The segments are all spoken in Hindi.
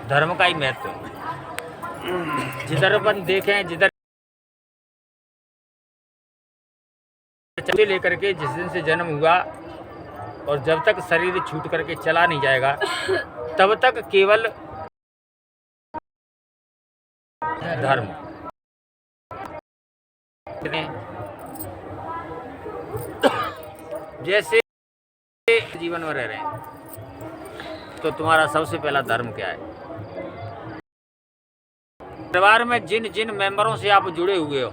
धर्म का ही महत्व है। जिधर अपन देखें, जिधर से लेकर के जिस दिन से जन्म हुआ और जब तक शरीर छूट करके चला नहीं जाएगा तब तक केवल धर्म। जैसे जीवन में रह रहे हैं तो तुम्हारा सबसे पहला धर्म क्या है? परिवार में जिन जिन मेंबरों से आप जुड़े हुए हो,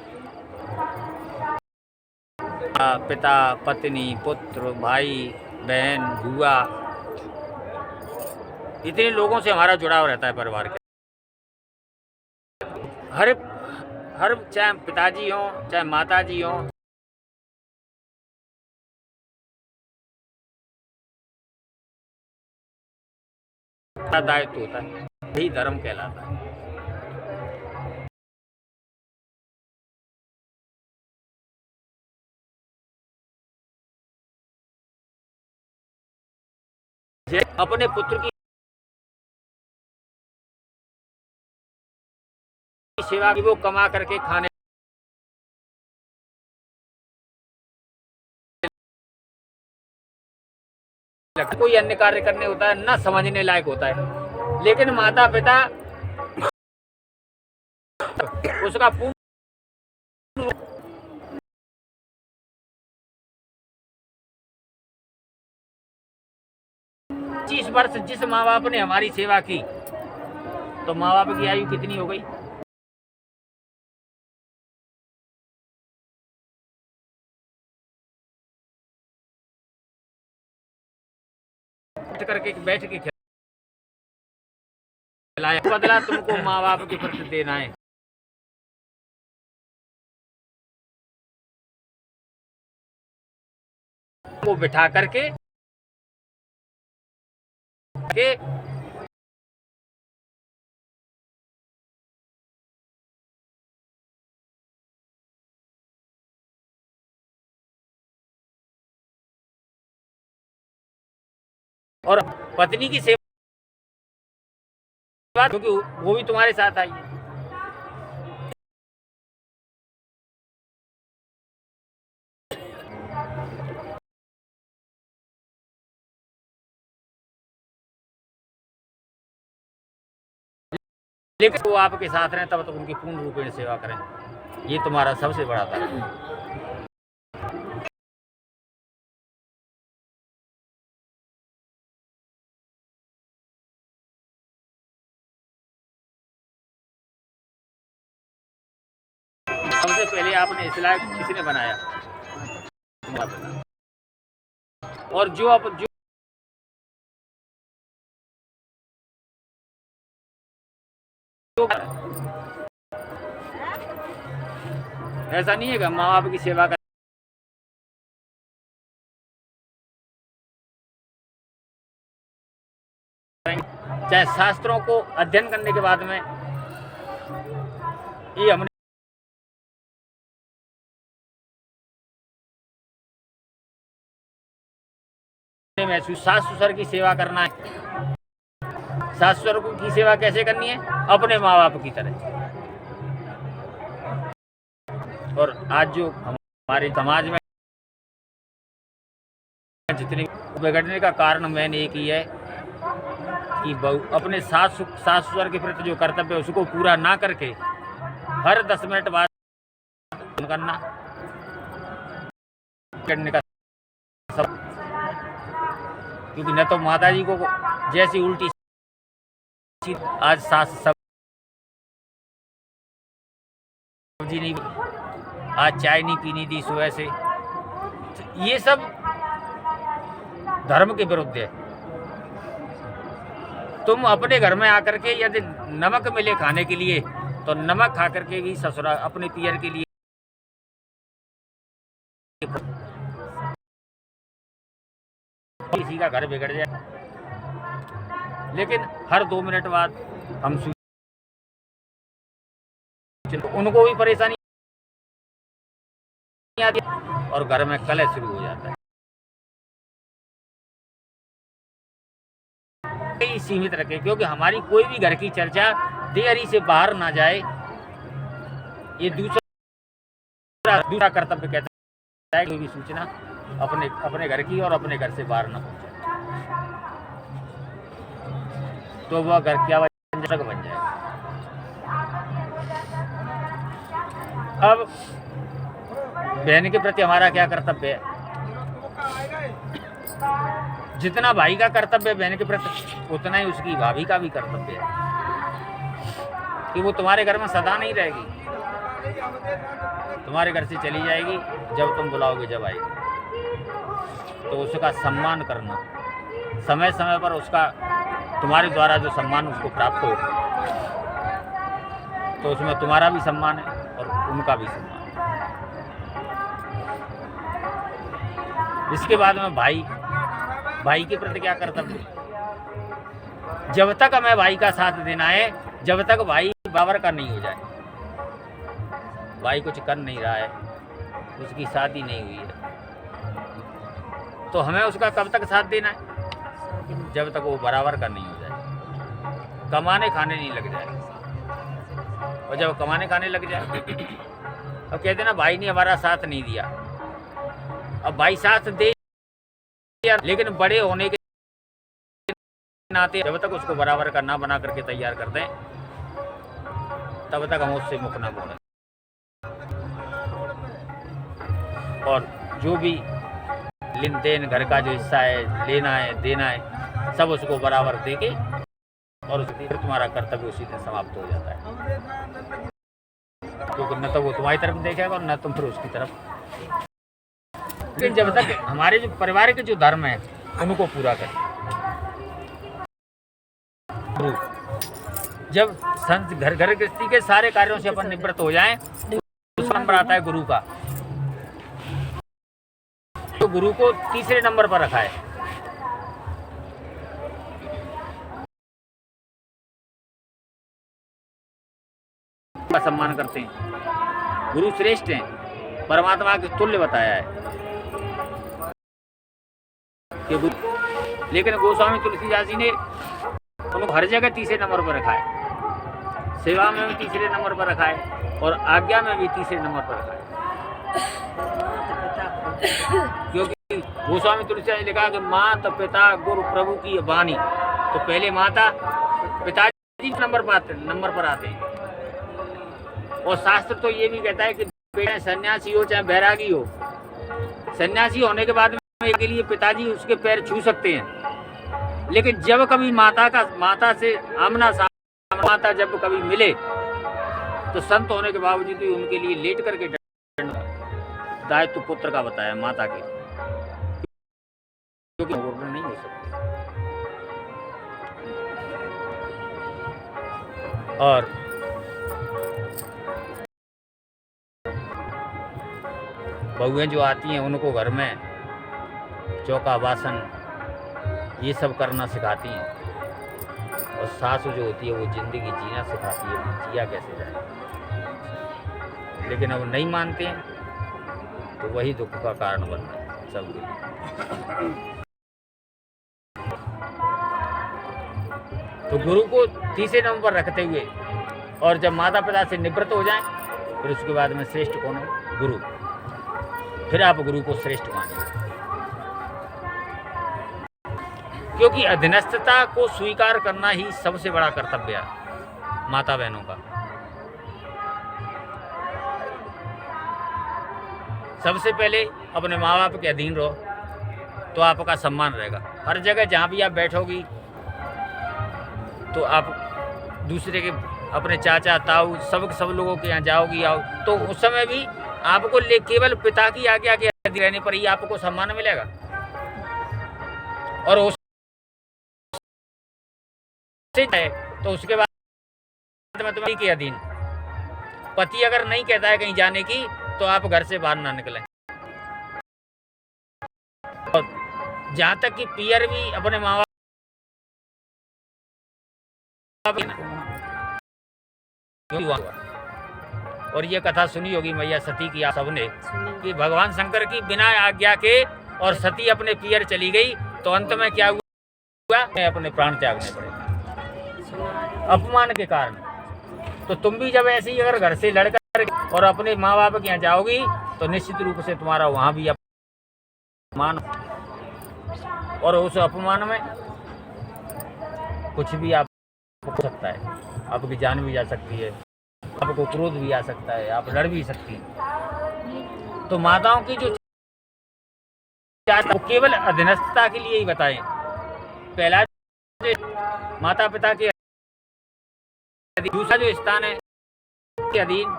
पिता, पत्नी, पुत्र, भाई, बहन, बुआ, इतने लोगों से हमारा जुड़ाव रहता है परिवार के। हर चाहे पिताजी हो चाहे माताजी हो, दायित्व होता है, यही धर्म कहलाता है। अपने पुत्र की सेवा की, वो कमा करके खाने कोई अन्य कार्य करने होता है ना, समझने लायक होता है। लेकिन माता पिता उसका पूर्ण 25 वर्ष जिस माँ बाप ने हमारी सेवा की, तो माँ बाप की आयु कितनी हो गई? बैठ के खिलाया, बदला तुमको माँ बाप के प्रति देना है। वो बिठा करके और पत्नी की सेवा, क्योंकि वो भी तुम्हारे साथ आई है। लेकिन वो आपके साथ रहें तब तक उनकी पूर्ण रूप में सेवा करें, ये तुम्हारा सबसे बड़ा धर्म है। सबसे पहले आपने इस लायक किसने बनाया? और जो ऐसा नहीं है कि माँ बाप की सेवा कर, चाहे शास्त्रों को अध्ययन करने के बाद में ये हमने महसूस, सास ससुर की सेवा करना है। सास ससुर की सेवा कैसे करनी है? अपने माँ बाप की तरह। और आज जो हमारे समाज में जितने बिगड़ने का कारण मैंने एक ही है कि अपने सास ससुर के प्रति जो कर्तव्य है उसको पूरा ना करके हर 10 मिनट बाद करना करने का सब, क्योंकि न तो माता जी को जैसी उल्टी आज सास सब्जी नहीं, आज चाय नहीं पीनी दी सुबह से, तो ये सब धर्म के विरुद्ध है। तुम अपने घर में आकर के यदि नमक मिले खाने के लिए तो नमक खा करके भी ससुराल अपने पियर के लिए किसी का घर बिगड़ जाए। लेकिन हर 2 मिनट बाद हम उनको भी परेशानी आती और घर में कलह शुरू हो जाता है। सीमित रखें, क्योंकि हमारी कोई भी घर की चर्चा देहरी से बाहर ना जाए। ये दूसरा कर्तव्य कहता है, कोई भी सूचना अपने घर की और अपने घर से बाहर ना पहुंचे, तो वह घर क्या बन जाए। अब बहन के प्रति हमारा क्या कर्तव्य है? जितना भाई का कर्तव्य है बहन के प्रति, उतना ही उसकी भाभी का भी कर्तव्य है कि वो तुम्हारे घर में सदा नहीं रहेगी, तुम्हारे घर से चली जाएगी, जब तुम बुलाओगे जब आएगी। तो उसका सम्मान करना, समय समय पर उसका तुम्हारे द्वारा जो सम्मान उसको प्राप्त हो, तो उसमें तुम्हारा भी सम्मान है और उनका भी सम्मान है। इसके बाद में भाई के प्रति क्या कर्तव्य? जब तक हमें भाई का साथ देना है, जब तक भाई बाबर का नहीं हो जाए। भाई कुछ कर नहीं रहा है, उसकी शादी नहीं हुई है, तो हमें उसका कब तक साथ देना है? जब तक वो बराबर का नहीं हो जाए, कमाने खाने नहीं लग जाए। और जब कमाने खाने लग जाए अब कहते ना भाई ने हमारा साथ नहीं दिया। अब भाई साथ दे, लेकिन बड़े होने के नाते जब तक उसको बराबर का ना बना करके तैयार कर दें, तब तक हम उससे मुख ना मोड़ें। और जो भी लेन देन, घर का जो हिस्सा है, लेना है देना है, सब उसको बराबर दे के, और उसके फिर तुम्हारा कर्तव्य उसी दिन समाप्त हो जाता है, क्योंकि न तो वो तुम्हारी तरफ देखेगा और न तुम फिर उसकी तरफ। लेकिन जब तक हमारे जो परिवार के जो धर्म है उनको पूरा करें। जब संत घर गृहस्थी के सारे कार्यों से अपन निवृत्त हो जाएं, दूसरा नंबर आता है गुरु का। तो गुरु को तीसरे नंबर पर रखा है। का सम्मान करते हैं, गुरु श्रेष्ठ हैं, परमात्मा के तुल्य बताया है कि गुरु। लेकिन गोस्वामी तुलसीदास जी ने उनको हर जगह तीसरे नंबर पर रखा है, सेवा में भी तीसरे नंबर पर रखा है और आज्ञा में भी तीसरे नंबर पर रखा है। क्योंकि गोस्वामी तुलसीदास जी ने कहा कि माता पिता गुरु प्रभु की वाणी, तो पहले माता पिताजी नंबर पर आते हैं। और शास्त्र तो ये भी कहता है कि बेटा सन्यासी हो चाहे बैरागी हो, सन्यासी होने के बाद में के लिए पिताजी उसके पैर छू सकते हैं, लेकिन जब कभी माता से आमना सामना माता जब कभी मिले, तो संत होने के बावजूद भी उनके लिए लेट करके दायित्व पुत्र का बताया, माता के, क्योंकि वर्णन नहीं हो सकते। और बहुएं जो आती हैं उनको घर में चौका बासन ये सब करना सिखाती हैं, और सासू जो होती है वो जिंदगी जीना सिखाती है, जिया कैसे जाए। लेकिन अब नहीं मानते हैं तो वही दुख का कारण बनता है सबके लिए। तो गुरु को तीसरे नंबर पर रखते हुए, और जब माता पिता से निवृत्त हो जाएं, फिर उसके बाद में श्रेष्ठ कौन हो? गुरु। फिर आप गुरु को श्रेष्ठ मानिए, क्योंकि अधीनस्थता को स्वीकार करना ही सबसे बड़ा कर्तव्य है माता बहनों का। सबसे पहले अपने माँ बाप के अधीन रहो, तो आपका सम्मान रहेगा। हर जगह जहाँ भी आप बैठोगी, तो आप दूसरे के अपने चाचा ताऊ सब लोगों के यहाँ जाओगी, आओ, तो उस समय भी आपको केवल पिता की आज्ञा के अधीन रहने पर ही आपको सम्मान मिलेगा। और उस तो उसके बाद में तुम्हारी के अधीन। पति अगर नहीं कहता है कहीं जाने की, तो आप घर से बाहर ना निकलें। और जहाँ तक कि पियर भी अपने माँ बाप, और ये कथा सुनी होगी मैया सती की आप सबने, कि भगवान शंकर की बिना आज्ञा के और सती अपने पियर चली गई, तो अंत में क्या हुआ? अपने प्राण त्यागने पड़े। अपमान के कारण। तो तुम भी जब ऐसे ही अगर घर से लड़कर और अपने माँ बाप के यहाँ जाओगी तो निश्चित रूप से तुम्हारा वहाँ भी अपमान, और उस अपमान में कुछ भी आप हो सकता है, आपकी जान भी जा सकती है, आपको क्रोध भी आ सकता है, आप लड़ भी सकती हैं। तो माताओं की जो वो केवल अधीनस्थता के लिए ही बताएं। पहला माता पिता के, दूसरा जो स्थान है के अधीन,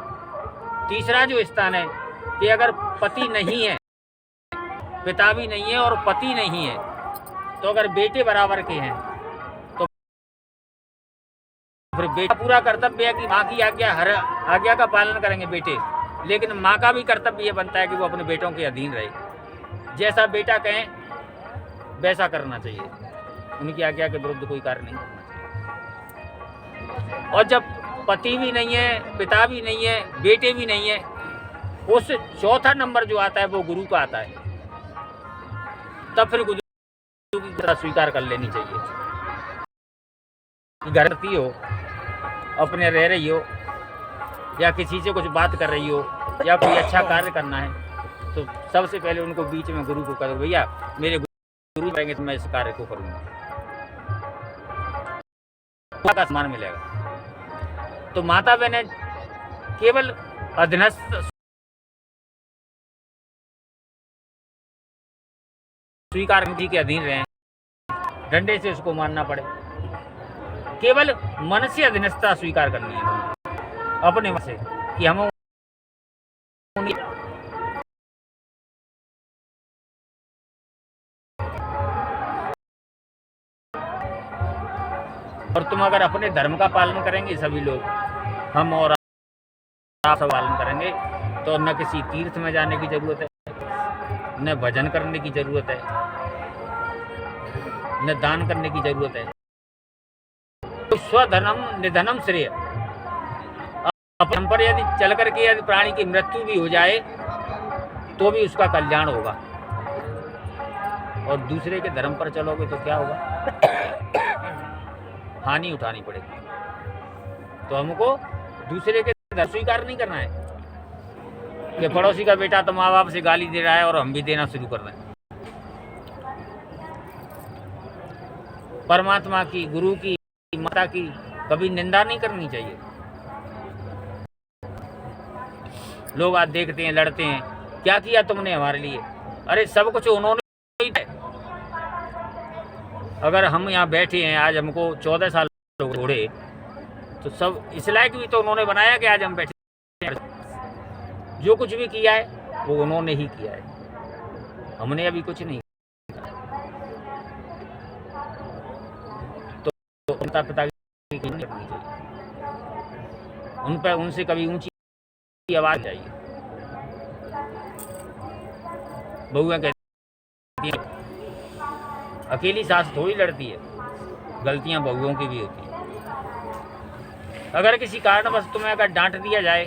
तीसरा जो स्थान है कि अगर पति नहीं है, पिता भी नहीं है और पति नहीं है, तो अगर बेटे बराबर के हैं तो फिर बेटा पूरा कर्तव्य है कि माँ की आज्ञा, हर आज्ञा का पालन करेंगे बेटे, लेकिन माँ का भी कर्तव्य ये बनता है कि वो अपने बेटों के अधीन रहे। जैसा बेटा कहें वैसा करना चाहिए, उनकी आज्ञा के विरुद्ध कोई कार्य नहीं करना चाहिए। और जब पति भी नहीं है, पिता भी नहीं है, बेटे भी नहीं है, उस चौथा नंबर जो आता है वो गुरु का आता है। तब फिर गुरु की तरह स्वीकार कर लेनी चाहिए। घर रहती हो, अपने रह रही हो, या किसी से कुछ बात कर रही हो, या कोई अच्छा कार्य करना है, तो सबसे पहले उनको बीच में गुरु को करो, भैया मेरे गुरु करेंगे तो मैं इस कार्य को करूँगा, का सम्मान मिलेगा। तो माता बहने केवल अधीनस्थ स्वीकार जी के अधीन रहे, डंडे से उसको मानना पड़े, केवल मन से अधीनस्थता स्वीकार करनी है अपने मन से कि हम और तुम अगर अपने धर्म का पालन करेंगे, सभी लोग, हम और आप सब पालन करेंगे, तो न किसी तीर्थ में जाने की जरूरत है, न भजन करने की जरूरत है, न दान करने की जरूरत है। तो स्वधर्म निधनम श्रेय। अपन पर यदि चल करके यदि प्राणी की मृत्यु भी हो जाए तो भी उसका कल्याण होगा, और दूसरे के धर्म पर चलोगे तो क्या होगा, हानि उठानी पड़ेगी। तो हमको दूसरे के धर्म स्वीकार नहीं करना है कि पड़ोसी का बेटा तो माँ बाप से गाली दे रहा है और हम भी देना शुरू कर रहे हैं। परमात्मा की, गुरु की, माता की कभी निंदा नहीं करनी चाहिए। लोग आज देखते हैं, लड़ते हैं, क्या किया तुमने हमारे लिए, अरे सब कुछ उन्होंने ही। अगर हम यहाँ बैठे हैं, आज हमको 14 साल छोड़े, तो सब इस लायक भी तो उन्होंने बनाया कि आज हम बैठे हैं। जो कुछ भी किया है वो उन्होंने ही किया है, हमने अभी कुछ नहीं। तो माता पिता की करनी चाहिए, उन पर उनसे कभी ऊंची आवाज चाहिए। बहुएं कहती हैं अकेली सास थोड़ी लड़ती है, गलतियां बहुओं की भी होती हैं। अगर किसी कारणवश तुम्हें अगर डांट दिया जाए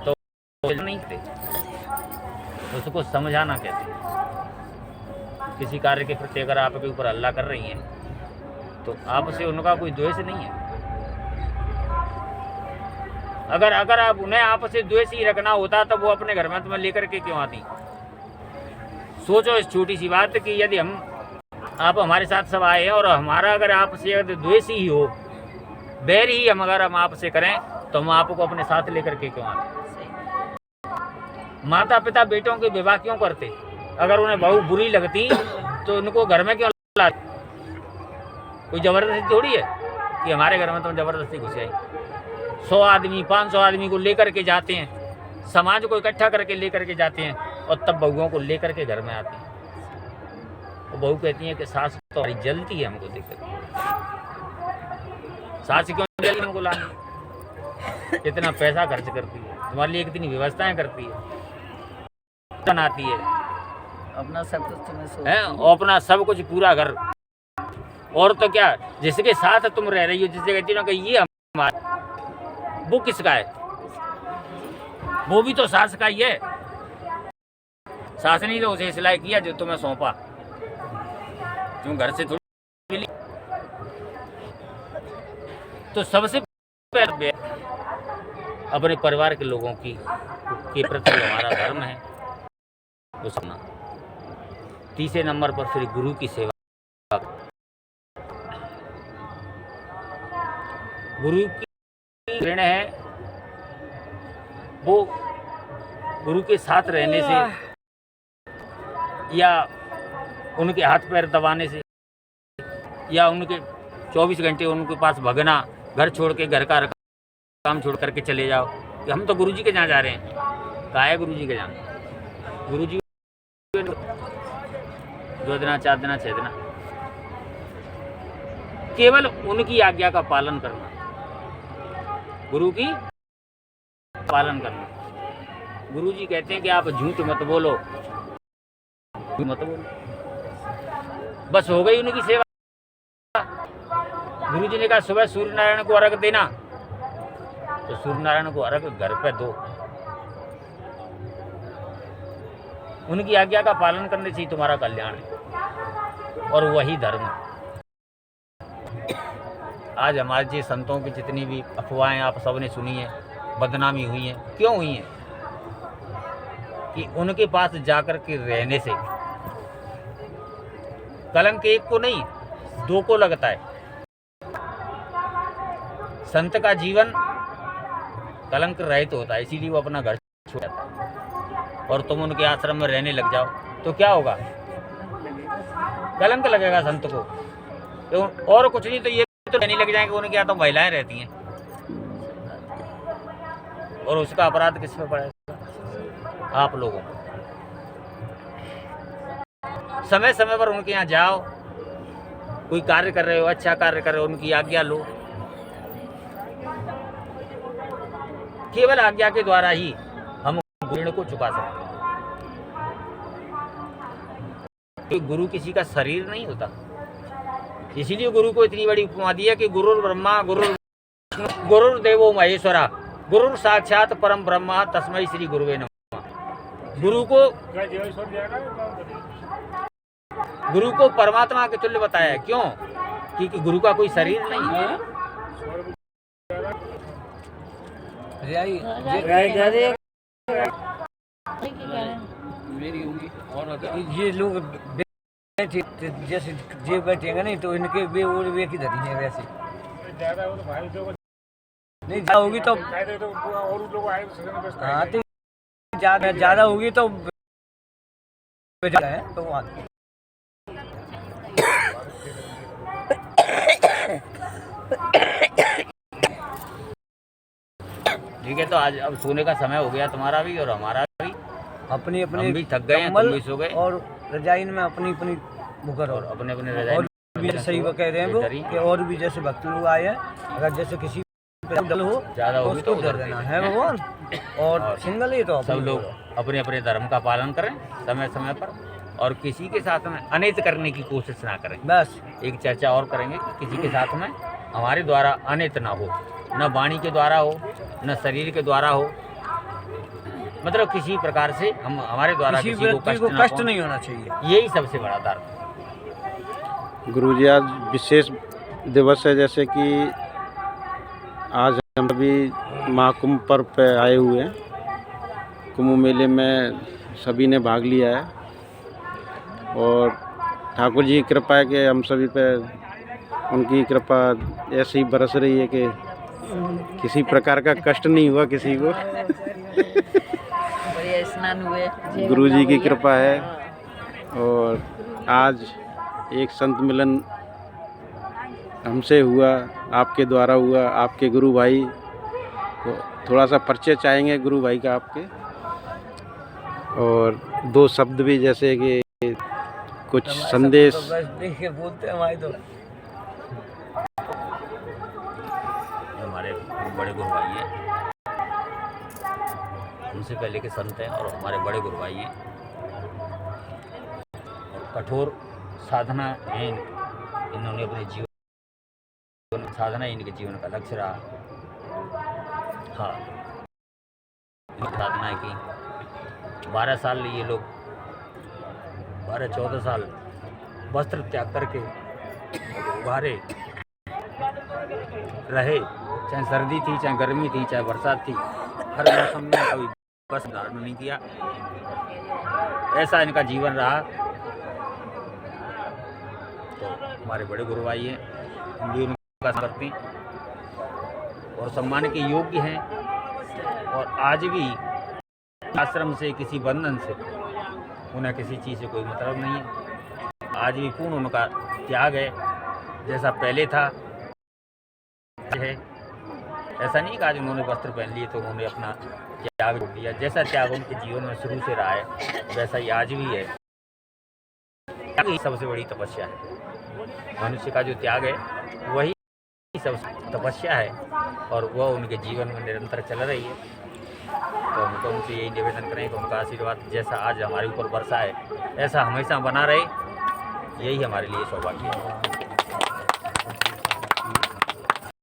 तो नहीं कहते, उसको समझाना कहते हैं। किसी कार्य के प्रति अगर आपके ऊपर हल्ला कर रही हैं तो आपसे उनका कोई द्वेष नहीं है। अगर आप उन्हें आपसे द्वेष ही रखना होता तो वो अपने घर में तुम्हें लेकर के क्यों आती। सोचो इस छोटी सी बात कि यदि आप हमारे साथ सब आए हैं और हमारा अगर आपसे अगर द्वेष ही हो, बैर ही अगर हम आपसे करें, तो हम आपको अपने साथ लेकर के क्यों आते। माता पिता बेटों के विवाह क्यों करते, अगर उन्हें बहू बुरी लगती तो उनको घर में क्यों लाते। कोई जबरदस्ती थोड़ी है कि हमारे घर में तुम जबरदस्ती घुस आई। 100 आदमी 500 आदमी को लेकर के जाते हैं, समाज को इकट्ठा करके लेकर के जाते हैं, और तब बहुओं को लेकर के घर में आते हैं। वो बहू कहती है कि सास तो हमारी जलती है हमको देखकर। सास क्यों जलती हमको लाने, इतना पैसा खर्च करती है तुम्हारे लिए, कितनी व्यवस्थाएं करती है, बनाती है, अपना सब कुछ तुम्हें है, और अपना सब कुछ पूरा घर। और तो क्या, जिसके साथ तुम रह रही हो, जिससे कहती हो ना कि ये हमारा, वो किसका है, वो भी तो सास का ही है। सास ने तो उसे सिलाई किया जो तुम्हें सौंपा, तुम घर से थोड़ी। तो सबसे पहले अपने परिवार के लोगों के प्रति जो हमारा धर्म है वो सुनना। तीसरे नंबर पर फिर गुरु की सेवा। गुरु की ऋण है वो गुरु के साथ रहने से या उनके हाथ पैर दबाने से या उनके 24 घंटे उनके पास भगना, घर छोड़ के घर का काम छोड़ करके चले जाओ कि हम तो गुरु जी के यहाँ जा रहे हैं। कहा है गुरु जी के यहाँ? गुरु जी 2 दिन 4 दिन 6 दिन केवल उनकी आज्ञा का पालन करना, गुरु की पालन करना। गुरु जी कहते हैं कि आप झूठ मत बोलो, मत बोलो, बस हो गई उनकी सेवा। गुरु जी ने कहा सुबह सूर्य नारायण को अर्घ देना, तो सूर्य नारायण को अर्घ घर पे दो। उनकी आज्ञा का पालन करने से ही तुम्हारा कल्याण है और वही धर्म है। आज हमारे जी संतों की जितनी भी अफवाहें आप सबने सुनी है, बदनामी हुई है, क्यों हुई है? कि उनके पास जाकर के रहने से कलंक एक को नहीं 2 को लगता है। संत का जीवन कलंक रहित होता है, इसीलिए वो अपना घर छोड़ जाता है। और तुम उनके आश्रम में रहने लग जाओ तो क्या होगा? कलंक लगेगा संत को। तो और कुछ नहीं तो ये तो रहने लग जाएंगे, उनके यहाँ तो महिलाएं रहती हैं और उसका अपराध किस पे पड़ेगा? आप लोगों को। समय समय पर उनके यहाँ जाओ, कोई कार्य कर रहे हो, अच्छा कार्य कर रहे हो, उनकी आज्ञा लो। केवल आज्ञा के द्वारा ही हम ऋण को चुका सकते हैं। तो गुरु किसी का शरीर नहीं होता, इसीलिए गुरु को इतनी बड़ी उपमा दी है कि गुरुर ब्रह्मा गुरुर देवो महेश्वरा गुरुर साक्षात परम ब्रह्मा तस्मै श्री गुरुवे नमः। गुरु को परमात्मा के तुल्य बताया है। क्यों? क्योंकि गुरु का कोई शरीर नहीं है। ये लोग बैठे जैसे जे बैठेंगे नहीं तो इनके वे की धरी है वैसे नहीं ज्यादा होगी तो हाँ तो ज्यादा होगी तो है तो ठीक है। तो आज अब सोने का समय हो गया तुम्हारा भी और हमारा भी। अपनी हम भी थक गए हैं, तुम भी सो गए और रजाई में अपनी बुकर और अपने रजाई और भी सही वो कह रहे हैं वो कि और भी जैसे भक्त लोग आए हैं, अगर जैसे किसी दल हो ज्यादा होगी तो उधर देना है भगवान और सिंगल ही तो सब लोग अपने अपने धर्म का पालन करें समय समय पर और किसी के साथ में अनित करने की कोशिश ना करें। बस एक चर्चा और करेंगे कि किसी के साथ में हमारे द्वारा अनित ना हो, न वाणी के द्वारा हो, न शरीर के द्वारा हो, मतलब किसी प्रकार से हम हमारे द्वारा किसी को कष्ट नहीं होना चाहिए। यही सबसे बड़ा धर्म। गुरुजी आज विशेष दिवस है, जैसे कि आज हम अभी महाकुंभ पर्व पे आए हुए हैं। कुंभ मेले में सभी ने भाग लिया है और ठाकुर जी की कृपा है कि हम सभी पे उनकी कृपा ऐसी ही बरस रही है कि किसी प्रकार का कष्ट नहीं हुआ किसी को। बढ़िया स्नान हुए, गुरु जी की कृपा है। और आज एक संत मिलन हमसे हुआ, आपके द्वारा हुआ, आपके गुरु भाई। तो थोड़ा सा परिचय चाहेंगे गुरु भाई का आपके, और 2 शब्द भी जैसे कि कुछ संदेश। तो बस देख के बोलते हैं हमारे तो हमारे बड़े गुरु भाई हैं, उनसे पहले के संत हैं और हमारे बड़े गुरु भाई हैं। और कठोर साधना है इन्होंने अपने जीवन साधना इनके जीवन का लक्ष्य रहा। हाँ, साधना की 12 साल ये लोग 12-14 साल वस्त्र त्याग करके उभारे रहे, चाहे सर्दी थी, चाहे गर्मी थी, चाहे बरसात थी, हर मौसम में कभी बस धारण नहीं किया। ऐसा इनका जीवन रहा। तो हमारे बड़े गुरु भाई हैं, हम भी उनका करते हैं और सम्मान के योग्य हैं। और आज भी आश्रम से, किसी बंधन से उन्हें किसी चीज़ से कोई मतलब नहीं है। आज भी पूर्ण उनका त्याग है, जैसा पहले था है। ऐसा नहीं कि आज उन्होंने वस्त्र पहन लिए तो उन्होंने अपना त्याग छोड़ दिया। जैसा त्याग उनके जीवन में शुरू से रहा है, वैसा ही आज भी है। यही सबसे बड़ी तपस्या है। मनुष्य का जो त्याग है वही सबसे तपस्या है और वह उनके जीवन में निरंतर चल रही है। तो हम तो उनसे यही निवेदन करें कि उनका आशीर्वाद जैसा आज हमारे ऊपर बरसा है, ऐसा हमेशा बना रहे। यही हमारे लिए सौभाग्य है।